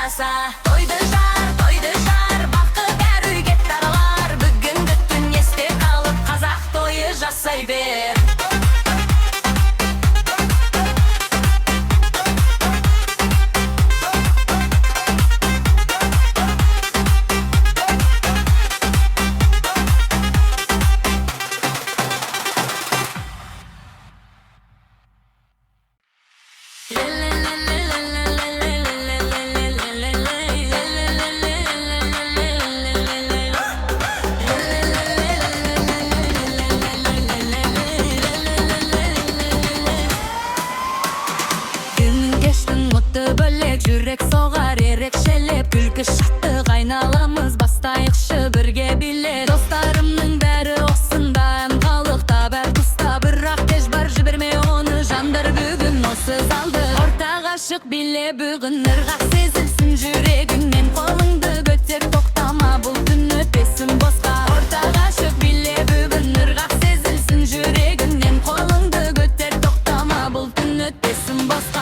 жаса. Тойды жар, бақыт әр үйге таралар. Бүгінгі түн есте қалып, қазақ тойы жасай бер. Жүрек соғар ерекшелеп, күлкі шықты қайналамыз, бастайықшы бірге билет. Достарымның бәрі осындай аңғалықта бәр тұста, бірақ тез бар жіберме оны жандар бүгін осы залды. Ортаға шық биле бүгін, ырғақ сезілсін жүрегіңнен, қолыңды көтер тоқтама, бұл түн өтпесін босқа. Ортаға шық биле бүгін, ырғақ сезілсін жүрегіңнен, қолыңды көтер тоқтама, бұл түн өтпесін босқа.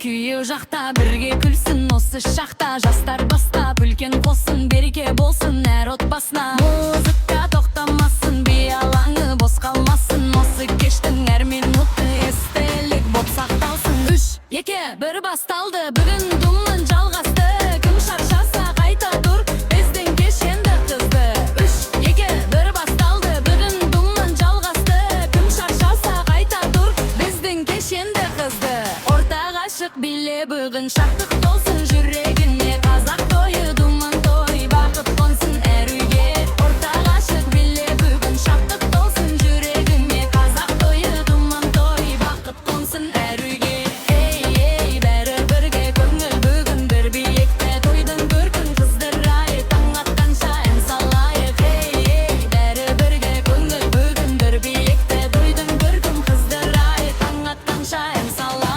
Күйеу жақта бірге күлсін осы шақта, жастар бастап үлкен қосын, береке болсын әр отбасына. Музыка тоқтамасын, би алаңы бос қалмасын, осы кештің әр минуты естелік боп сақталсын. 3, 2, 1 басталды, бүгін думан жалғасты, кім шаршаса қайта тұр, біздің кешенді қызды. 3, 2, 1 басталды, бүгін думан жалғасты, кім шаршаса қайта тұр, біздің кешенді қызды. Ортаға шық биле бүгін, шаттық толсын жүрегіне, қазақ тойы думан той, бақыт қонсын әр үйге. Ортаға шық биле бүгін, шаттық толсын жүрегіне, қазақ тойы думан той, бақыт қонсын әр үйге. Ей, бәрі бірге көңіл бүгін бір биікте, тойдың көркін қыздырайық, таң атқанша ән салайық. Ей, бәрі бірге көңіл бүгін бір биікте, тойдың көркін қыздырайық, таң атқанша ән салайық.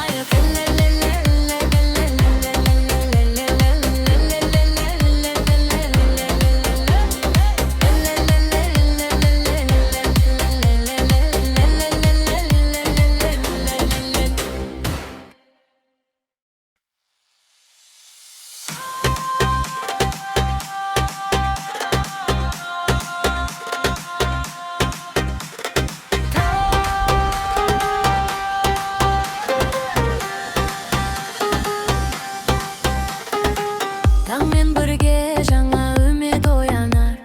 Таңмен бірге жаңа үміт оянар,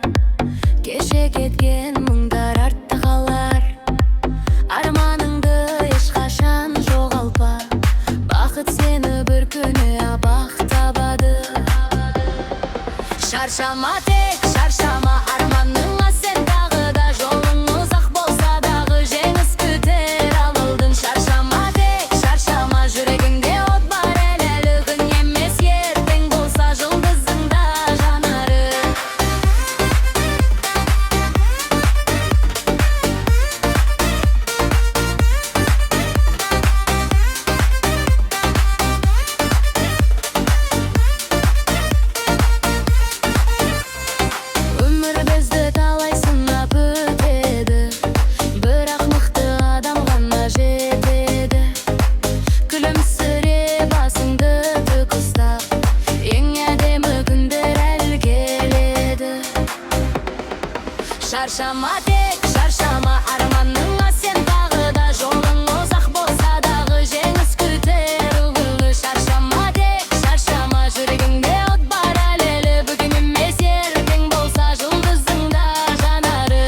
кеше кеткен мұңдар артта қалар. Арманыңды ешқашан жоғалтпа, бақыт сені бір күні бақ табады. Шаршама тек, шаршама арманыңа, сен тағы да жолың ұзақ болса дағы жеңіс күтер алылдың. Шаршама тек, шаршама жүрегіңде от бар, әлі күн емес ертең болса жұлдызыңда жанары. Өмір бізді талай сынап өтеді, бірақ мықты адам ғана жетеді. Күлімсіре басыңды тік ұстап, ең әдемі күндер әлі келеді. Шаршама тек, шаршама арманыңа, сен тағы да жолың ұзақ болса дағы жеңіс күтер ұлы. Шаршама тек, шаршама жүрегіңде от бар, әлі бүгін емес ертең болса жұлдызыңда жанары.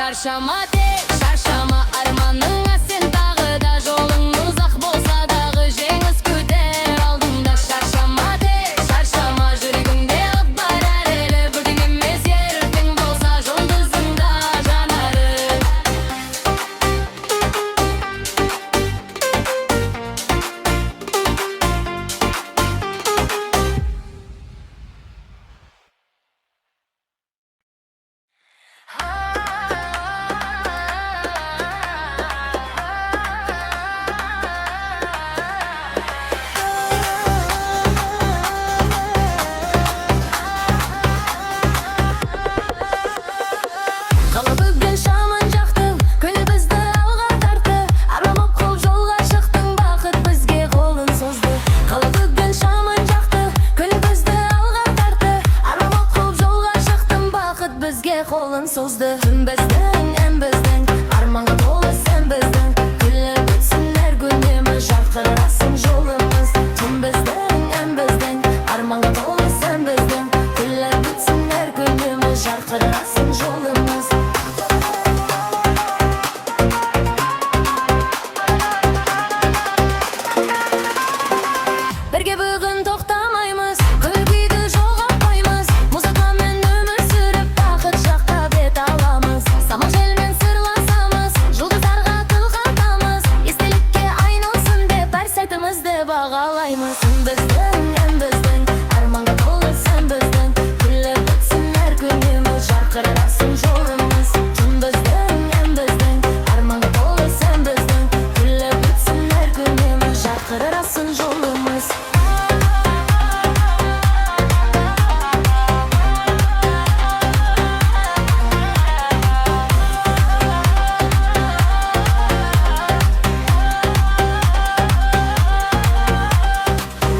Шаршама тек, шаршама арманыңа сен тағы да жолың ұзақ болса дағы жеңіс күтер алдыңда. Шаршама тек, шаршама жүрегіңде от бар әлі бүгін емес ертең болса жұлдызыңда жанары. Бүгін шамын жақтың, күн бізді алға тартты. Арман қол жолға шықтың, бақыт бізге қолын созды. Бүгін шамын жақтың, күн бізді алға тартты. Арман қол жолға шықтың, бақыт бізге қолын созды. Түн біздің, ән біздің, арманға толы сен біздің. Күліп өтсін әр күніміз, жарқырасын жолымыз. Түн біздің, ән біздің, арманға толы сен біздің. Күліп өтсін әр күніміз, жарқырасын жолымыз. Бірге бүгін тоқтамаймыз, күлкүйді жоғалтпаймыз. Музыкамен өмір сүріп, бақыт жаққа бет аламыз. Самал желмен сырласамыз, жұлдыздарға тіл қатамыз. Естелікке айналсын деп әр сәтімізді бағалаймыз. Түн біздің, ән біздің, арманға толы сен біздің. Күліп өтсін әр күніміз, жарқырасын жолымыз. Түн біздің, ән біздің, арманға толы сен біздің. Күліп өтсін әр күніміз, жарқырасын жолымыз.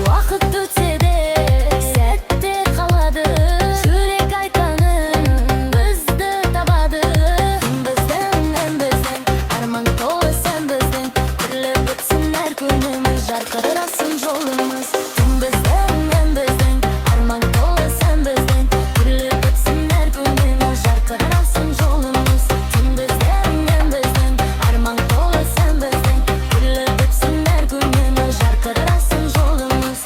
Уақыт өтсе де сәттер қалады, жүрек айтқанын бізді табады. Түн біздің, ән біздің, арман толы сен біздің. Күліп өтсін әр күніміз, жарқырасын жолымыз. Түн біздің, ән біздің, арман толы сен біздің. Күліп өтсін әр күніміз, жарқырасын жолымыз. Түн біздің, ән біздің, арман толы сен біздің. Күліп өтсін әр күніміз, жарқырасын жолымыз.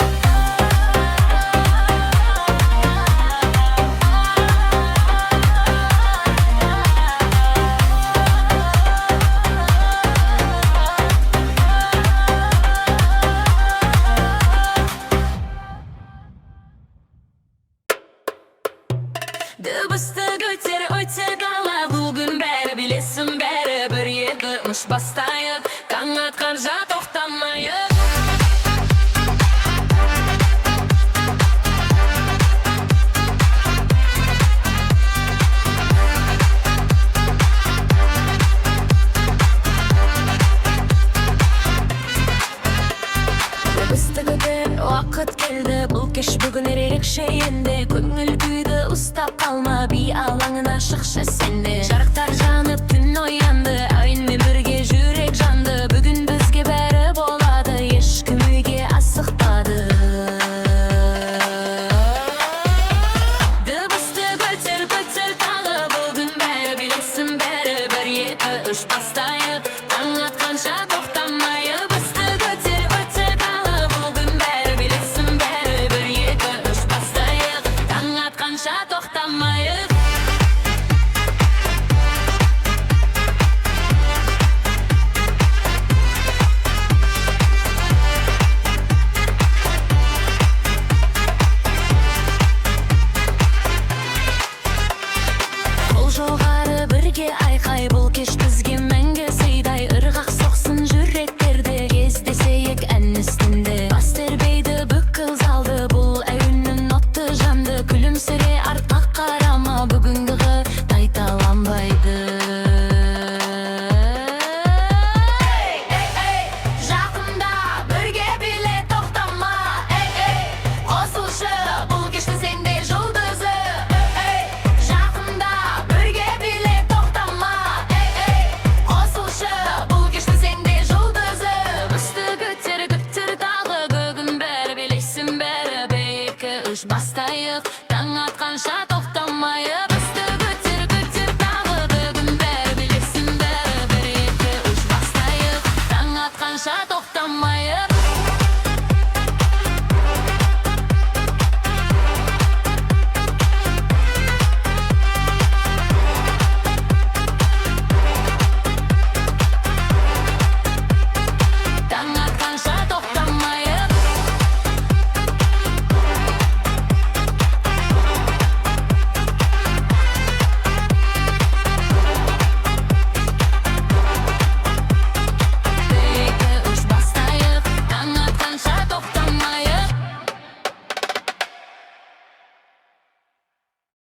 Дыбысты көтер өте дала, бүгін бәрі білесің бәрі. Бір екі үш бастайық, таң атқанша тоқтамайық. Дыбысты көтер, уақыт келді, бұл кеш бүгін ерекше енді. Көңіл күйді ұстап қалма, би алаңына шықшы сенде. Жарықтар жанып, түн оянды, айынмен бірге жүрек жанды. Бүгін бізге бәрі болады, ешкім үйге асықпады. Дыбысты көтер, көтер тағы, бүгін бәрі білесің бәрі. Бір екі үш бастайық, таң атқанша тоқтамайық. Дыбысты көтер, өте тағы, бүгін бәрі білесің бәрі. Бір екі үш бастайық, таң атқанша тоқтамайық. Қол жоғары бірге айқай, бұл кеш бізге мәңгі сыйдай. Ырғақ соқсын жүректерде, кездесейік ән үстінде. Бас тербейді бүкіл залды, бұл әуеннің отты жанды. Күлімсіре артқа қарама, бүгінгі тайталанбайды. Жақында бірге биле, тоқтама. Қосылшы, бұл кешті сенде жұлдызы. Жақында бірге биле, тоқтама. Қосылшы, бұл кешті сенде жұлдызы. Үсті көтер, көтер тағы, бүгін бәрі білесің бәрі. Бір екі үш бастайық, таң атқанша тоқтамайық. Үсті көтер, көтер тағы, бүгін бәрі тоқтамай